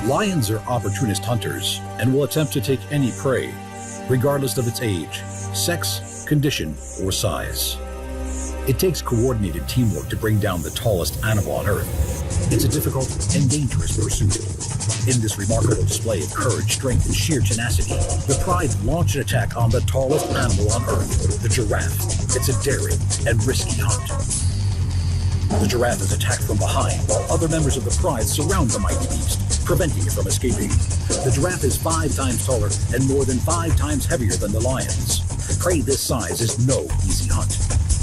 Lions are opportunist hunters and will attempt to take any prey, regardless of its age, sex, condition, or size. It takes coordinated teamwork to bring down the tallest animal on Earth. It's a difficult and dangerous pursuit. In this remarkable display of courage, strength, and sheer tenacity, the Pride launch an attack on the tallest animal on Earth, the giraffe. It's a daring and risky hunt. The giraffe is attacked from behind, while other members of the Pride surround the mighty beast, preventing it from escaping. The giraffe is 5 times taller and more than 5 times heavier than the lions. Prey this size is no easy hunt.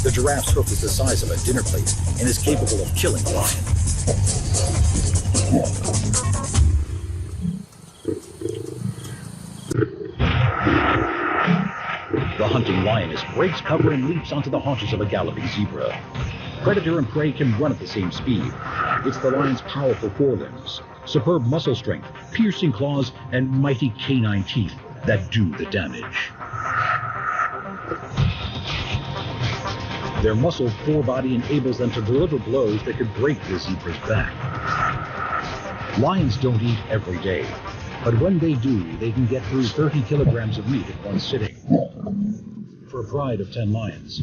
The giraffe's hoof is the size of a dinner plate and is capable of killing a lion. The hunting lioness breaks cover and leaps onto the haunches of a galloping zebra. Predator and prey can run at the same speed. It's the lion's powerful forelimbs, superb muscle strength, piercing claws, and mighty canine teeth that do the damage. Their muscled forebody enables them to deliver blows that could break the zebra's back. Lions don't eat every day, but when they do, they can get through 30 kilograms of meat at one sitting. For a pride of 10 lions,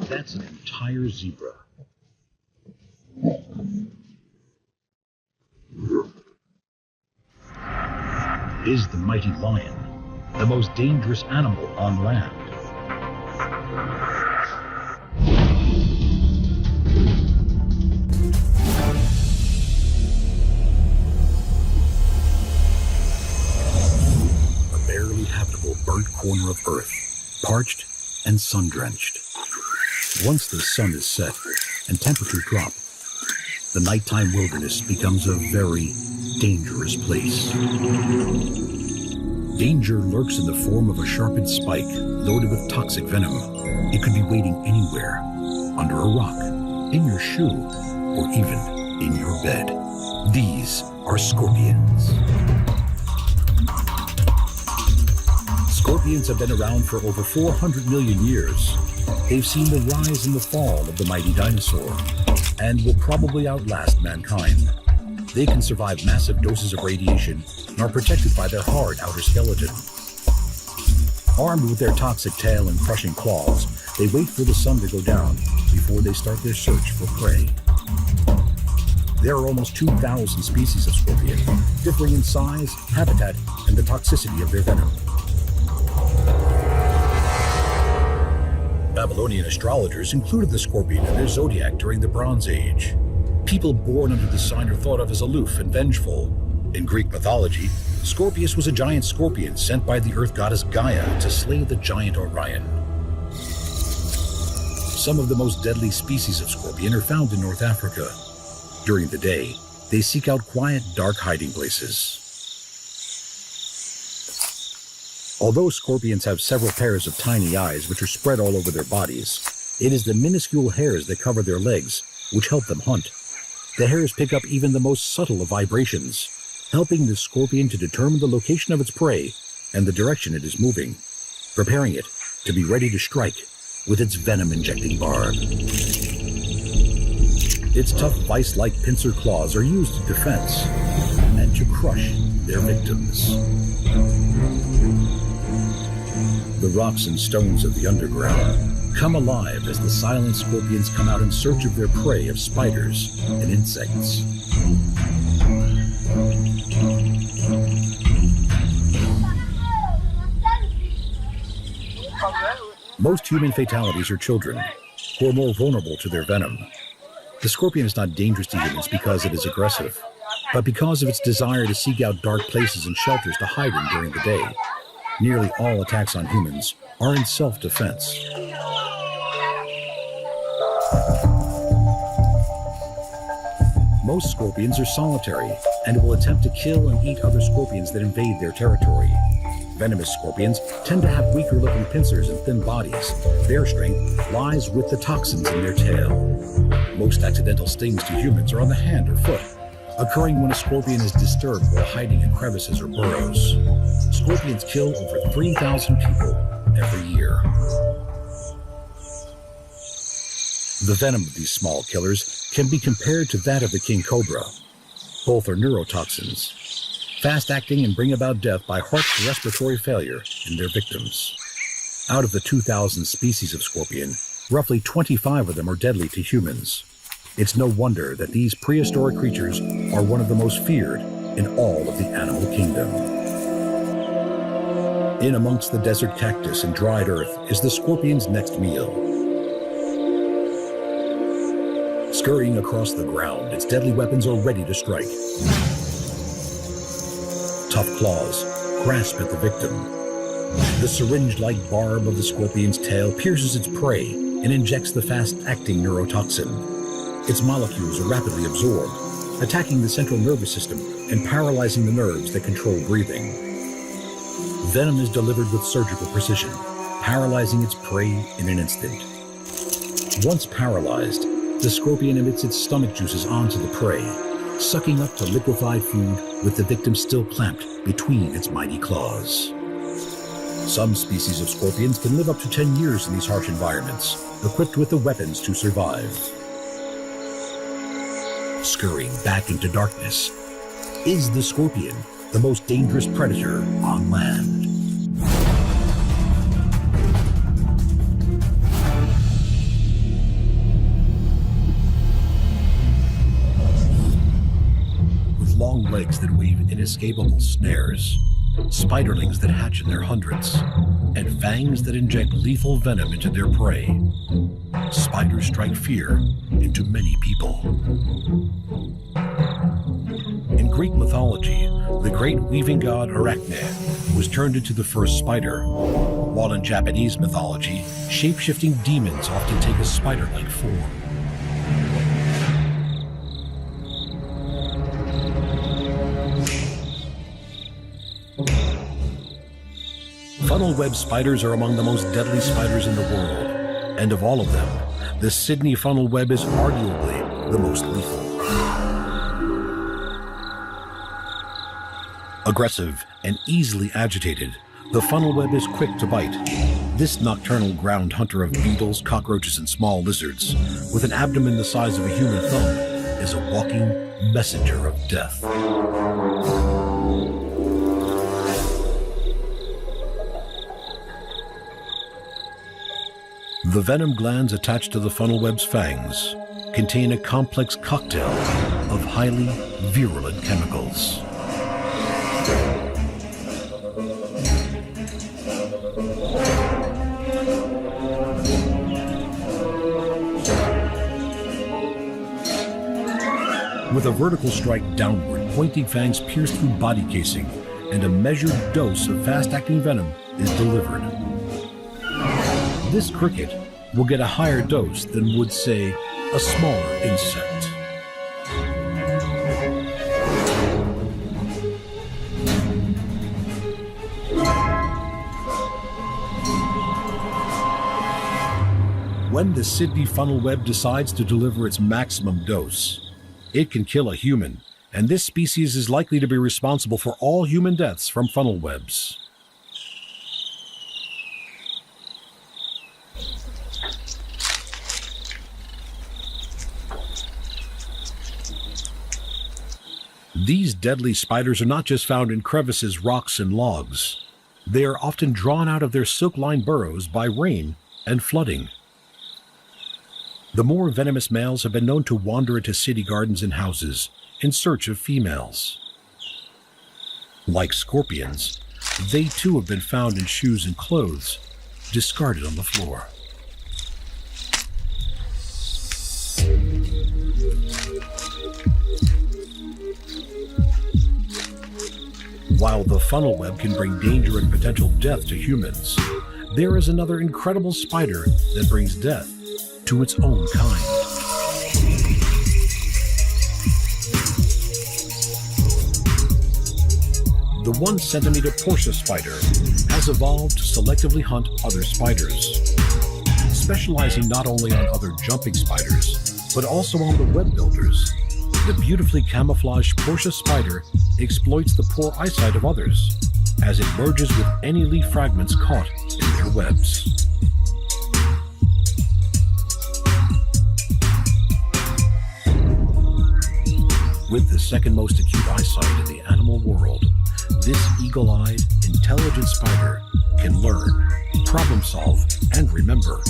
that's an entire zebra. Is the mighty lion the most dangerous animal on land? A barely habitable burnt corner of Earth, parched and sun-drenched. Once the sun is set and temperatures drop, the nighttime wilderness becomes a very dangerous place. Danger lurks in the form of a sharpened spike loaded with toxic venom. It could be waiting anywhere, under a rock, in your shoe, or even in your bed. These are scorpions. Scorpions have been around for over 400 million years. They've seen the rise and the fall of the mighty dinosaur, and will probably outlast mankind. They can survive massive doses of radiation and are protected by their hard outer skeleton. Armed with their toxic tail and crushing claws, they wait for the sun to go down before they start their search for prey. There are almost 2,000 species of scorpion, differing in size, habitat, and the toxicity of their venom. Babylonian astrologers included the scorpion in their zodiac during the Bronze Age. People born under the sign are thought of as aloof and vengeful. In Greek mythology, Scorpius was a giant scorpion sent by the earth goddess Gaia to slay the giant Orion. Some of the most deadly species of scorpion are found in North Africa. During the day, they seek out quiet, dark hiding places. Although scorpions have several pairs of tiny eyes which are spread all over their bodies, it is the minuscule hairs that cover their legs which help them hunt. The hairs pick up even the most subtle of vibrations, helping the scorpion to determine the location of its prey and the direction it is moving, preparing it to be ready to strike with its venom-injecting barb. Its tough vice-like pincer claws are used in defense and to crush their victims. The rocks and stones of the underground come alive as the silent scorpions come out in search of their prey of spiders and insects. Most human fatalities are children, who are more vulnerable to their venom. The scorpion is not dangerous to humans because it is aggressive, but because of its desire to seek out dark places and shelters to hide in during the day. Nearly all attacks on humans are in self-defense. Most scorpions are solitary and will attempt to kill and eat other scorpions that invade their territory. Venomous scorpions tend to have weaker-looking pincers and thin bodies. Their strength lies with the toxins in their tail. Most accidental stings to humans are on the hand or foot, occurring when a scorpion is disturbed while hiding in crevices or burrows. Scorpions kill over 3,000 people every year. The venom of these small killers can be compared to that of the king cobra. Both are neurotoxins. fast-acting and bring about death by harsh respiratory failure in their victims. Out of the 2,000 species of scorpion, roughly 25 of them are deadly to humans. It's no wonder that these prehistoric creatures are one of the most feared in all of the animal kingdom. In amongst the desert cactus and dried earth is the scorpion's next meal. Scurrying across the ground, its deadly weapons are ready to strike. Tough claws grasp at the victim. The syringe-like barb of the scorpion's tail pierces its prey and injects the fast-acting neurotoxin. Its molecules are rapidly absorbed, attacking the central nervous system and paralyzing the nerves that control breathing. Venom is delivered with surgical precision, paralyzing its prey in an instant. Once paralyzed, the scorpion emits its stomach juices onto the prey, sucking up the liquefied food with the victim still clamped between its mighty claws. Some species of scorpions can live up to 10 years in these harsh environments, equipped with the weapons to survive. Scurrying back into darkness, is the scorpion the most dangerous predator on land? With long legs that weave inescapable snares, spiderlings that hatch in their hundreds, and fangs that inject lethal venom into their prey, spiders strike fear into many people. In Greek mythology, the great weaving god Arachne was turned into the first spider, while in Japanese mythology, shape-shifting demons often take a spider-like form. Funnel web spiders are among the most deadly spiders in the world, and of all of them, the Sydney funnel web is arguably the most lethal. Aggressive and easily agitated, the funnel web is quick to bite. This nocturnal ground hunter of beetles, cockroaches, and small lizards, with an abdomen the size of a human thumb, is a walking messenger of death. The venom glands attached to the funnel web's fangs contain a complex cocktail of highly virulent chemicals. With a vertical strike downward, pointing fangs pierce through body casing, and a measured dose of fast-acting venom is delivered. This cricket will get a higher dose than would, say, a smaller insect. When the Sydney funnel web decides to deliver its maximum dose, it can kill a human, and this species is likely to be responsible for all human deaths from funnel webs. These deadly spiders are not just found in crevices, rocks, and logs. They are often drawn out of their silk-lined burrows by rain and flooding. The more venomous males have been known to wander into city gardens and houses in search of females. Like scorpions, they too have been found in shoes and clothes, discarded on the floor. While the funnel web can bring danger and potential death to humans, there is another incredible spider that brings death to its own kind. The 1-centimeter Portia spider has evolved to selectively hunt other spiders, specializing not only on other jumping spiders, but also on the web builders. The beautifully camouflaged Portia spider exploits the poor eyesight of others as it merges with any leaf fragments caught in their webs. With the second most acute eyesight in the animal world, this eagle-eyed, intelligent spider can learn, problem solve, and remember,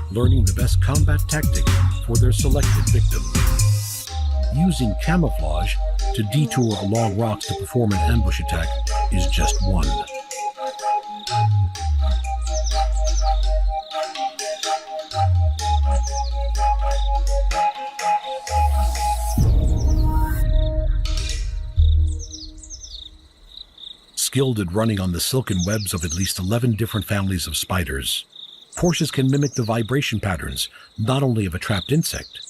learning the best combat tactic for their selected victim. Using camouflage to detour along rocks to perform an ambush attack is just one. Skilled at running on the silken webs of at least 11 different families of spiders, Porsches can mimic the vibration patterns not only of a trapped insect,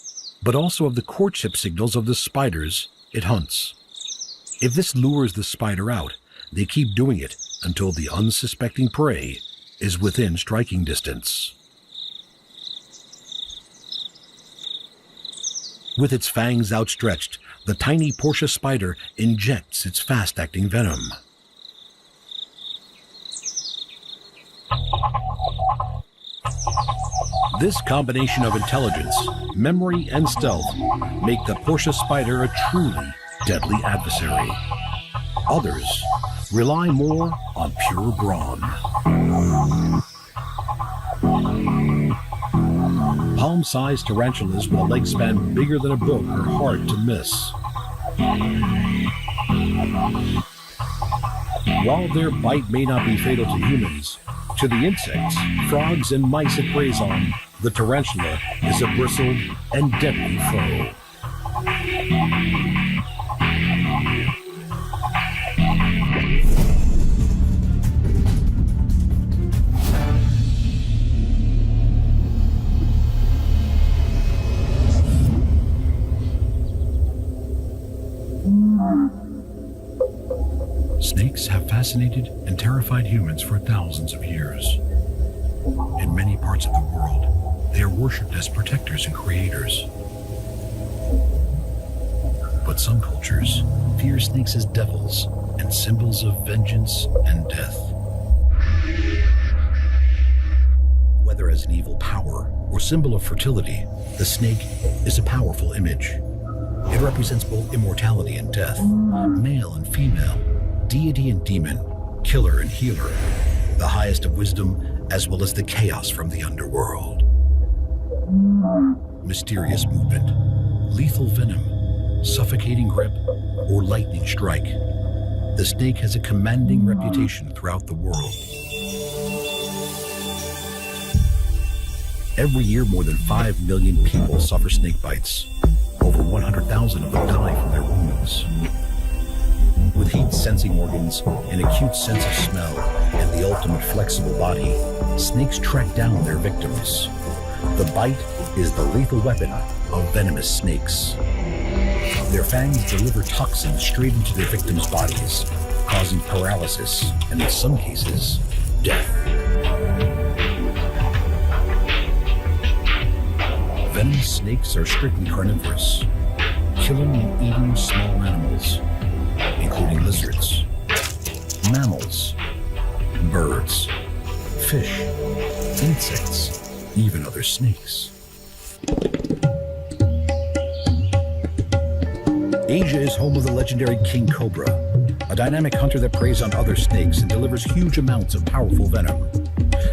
but also of the courtship signals of the spiders it hunts. If this lures the spider out, they keep doing it until the unsuspecting prey is within striking distance. With its fangs outstretched, the tiny Porsche spider injects its fast-acting venom. This combination of intelligence, memory, and stealth make the Porsche spider a truly deadly adversary. Others rely more on pure brawn. Palm-sized tarantulas with a leg span bigger than a book are hard to miss. While their bite may not be fatal to humans, to the insects, frogs, and mice it preys on, the tarantula is a bristled and deadly foe. Snakes have fascinated and terrified humans for thousands of years. In many parts of the world, they are worshipped as protectors and creators. But some cultures fear snakes as devils and symbols of vengeance and death. Whether as an evil power or symbol of fertility, the snake is a powerful image. It represents both immortality and death, male and female, deity and demon, killer and healer, the highest of wisdom as well as the chaos from the underworld. Mysterious movement, lethal venom, suffocating grip, or lightning strike. The snake has a commanding reputation throughout the world. Every year, more than 5 million people suffer snake bites. Over 100,000 of them die from their wounds. With heat-sensing organs, an acute sense of smell, and the ultimate flexible body, snakes track down their victims. The bite is the lethal weapon of venomous snakes. Their fangs deliver toxins straight into their victims' bodies, causing paralysis and, in some cases, death. Venomous snakes are strictly carnivorous, killing and eating small animals, including lizards, mammals, birds, fish, insects, even other snakes. Asia is home of the legendary king cobra, a dynamic hunter that preys on other snakes and delivers huge amounts of powerful venom.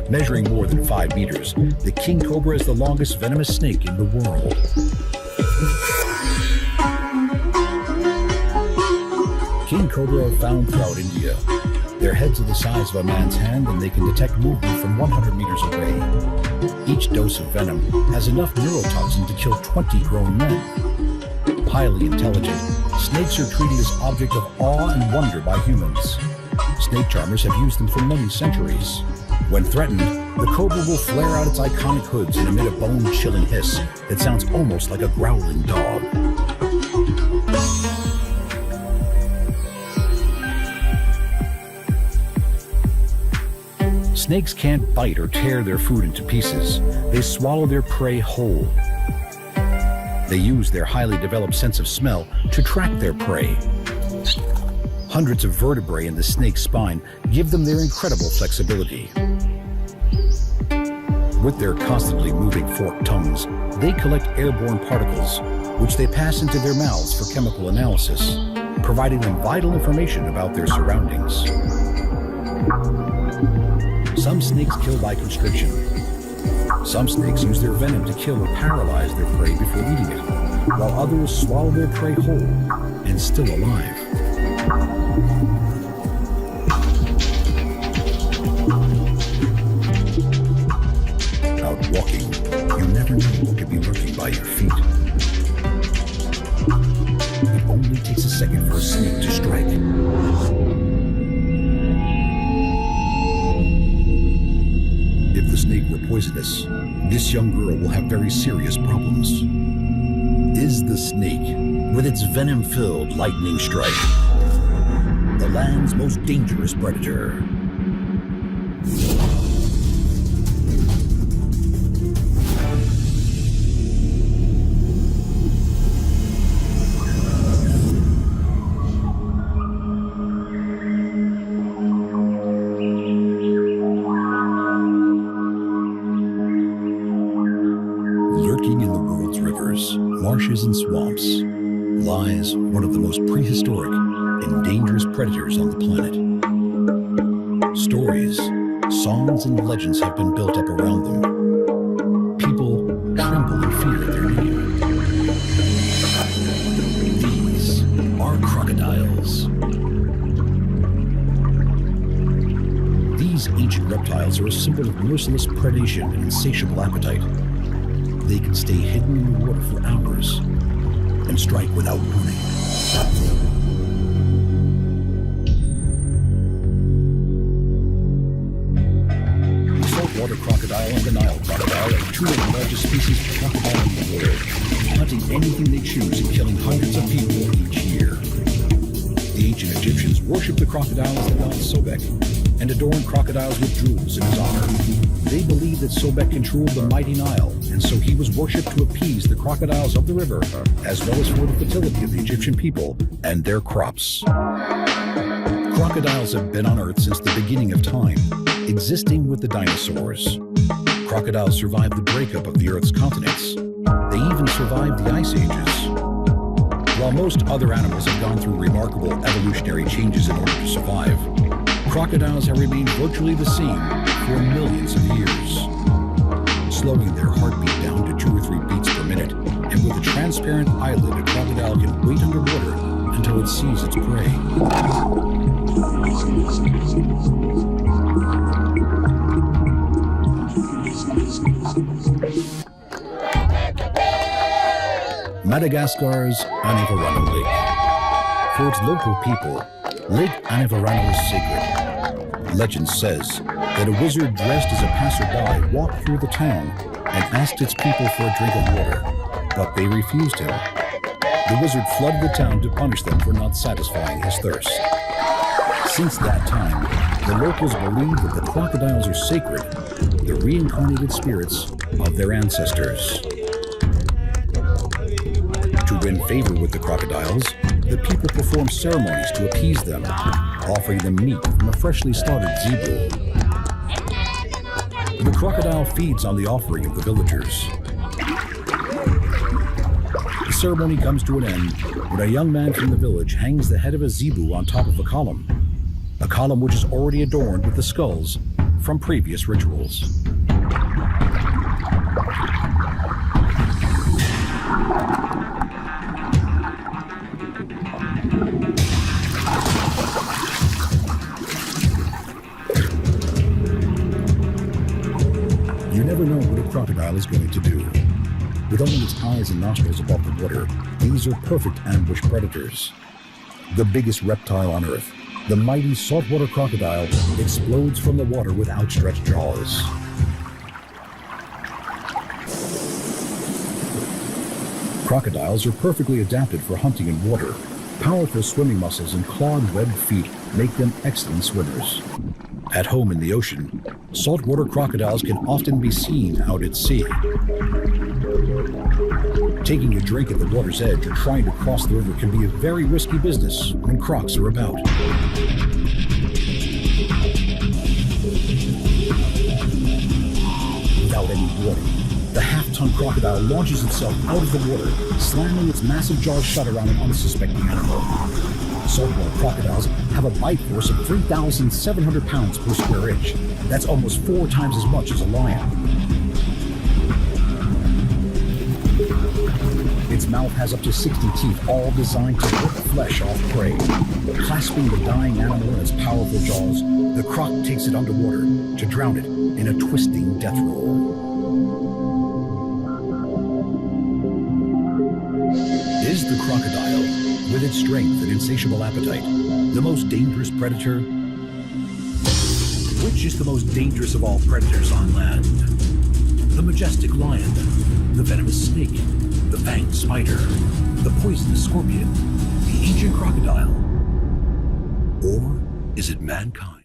Measuring more than 5 meters, the king cobra is the longest venomous snake in the world. King cobra are found throughout India. Their heads are the size of a man's hand and they can detect movement from 100 meters away. Each dose of venom has enough neurotoxin to kill 20 grown men. Highly intelligent, snakes are treated as object of awe and wonder by humans. Snake charmers have used them for many centuries. When threatened, the cobra will flare out its iconic hoods and emit a bone-chilling hiss that sounds almost like a growling dog. Snakes can't bite or tear their food into pieces. They swallow their prey whole. They use their highly developed sense of smell to track their prey. Hundreds of vertebrae in the snake's spine give them their incredible flexibility. With their constantly moving forked tongues, they collect airborne particles, which they pass into their mouths for chemical analysis, providing them vital information about their surroundings. Some snakes kill by constriction. Some snakes use their venom to kill or paralyze their prey before eating it, while others swallow their prey whole and still alive. Out walking, you never know what could be lurking by your feet. It only takes a second for a snake to strike. If the snake were poisonous, this young girl will have very serious problems. Is the snake, with its venom-filled lightning strike, the land's most dangerous predator? Lurking in the world's rivers, marshes and swamps lies one of the most prehistoric and dangerous predators on the planet. Stories, songs, and legends have been built up around them. People tremble in fear at their name. These are crocodiles. These ancient reptiles are a symbol of merciless predation and insatiable appetite. They can stay hidden in the water for hours and strike without warning. The saltwater crocodile and the Nile crocodile are two of the largest species of crocodile in the world, hunting anything they choose and killing hundreds of people each year. The ancient Egyptians worshipped the crocodile as the god Sobek and adorned crocodiles with jewels in his honor. They believed that Sobek controlled the mighty Nile, and so he was worshipped to appease the crocodiles of the river, as well as for the fertility of the Egyptian people and their crops. Crocodiles have been on Earth since the beginning of time, existing with the dinosaurs. Crocodiles survived the breakup of the Earth's continents. They even survived the Ice Ages. While most other animals have gone through remarkable evolutionary changes in order to survive, crocodiles have remained virtually the same for millions of years, slowing their heartbeat down to 2 or 3 beats per minute, and with a transparent eyelid, a crocodile can wait underwater until it sees its prey. Madagascar's Anivarano Lake. For its local people, Lake Anivarano is sacred. Legend says that a wizard dressed as a passerby walked through the town and asked its people for a drink of water, but they refused him. The wizard flooded the town to punish them for not satisfying his thirst. Since that time, the locals believe that the crocodiles are sacred, the reincarnated spirits of their ancestors. To win favor with the crocodiles, the people perform ceremonies to appease them, offering them meat from a freshly slaughtered zebu. The crocodile feeds on the offering of the villagers. The ceremony comes to an end when a young man from the village hangs the head of a zebu on top of a column which is already adorned with the skulls from previous rituals. You never know what a crocodile is going to do. With only its eyes and nostrils above the water, these are perfect ambush predators. The biggest reptile on Earth, the mighty saltwater crocodile, explodes from the water with outstretched jaws. Crocodiles are perfectly adapted for hunting in water. Powerful swimming muscles and clawed webbed feet make them excellent swimmers. At home in the ocean, saltwater crocodiles can often be seen out at sea. Taking a drink at the water's edge or trying to cross the river can be a very risky business when crocs are about. Without any warning, The half-ton crocodile launches itself out of the water, slamming its massive jaws shut around an unsuspecting animal. Saltwater crocodiles have a bite force of 3,700 pounds per square inch. That's almost 4 times as much as a lion. Its mouth has up to 60 teeth, all designed to rip flesh off prey. Clasping the dying animal in its powerful jaws, the croc takes it underwater to drown it in a twisting death roll. Is the crocodile, with its strength and insatiable appetite, the most dangerous predator? Which is the most dangerous of all predators on land? The majestic lion, the venomous snake, the fanged spider, the poisonous scorpion, the ancient crocodile? Or is it mankind?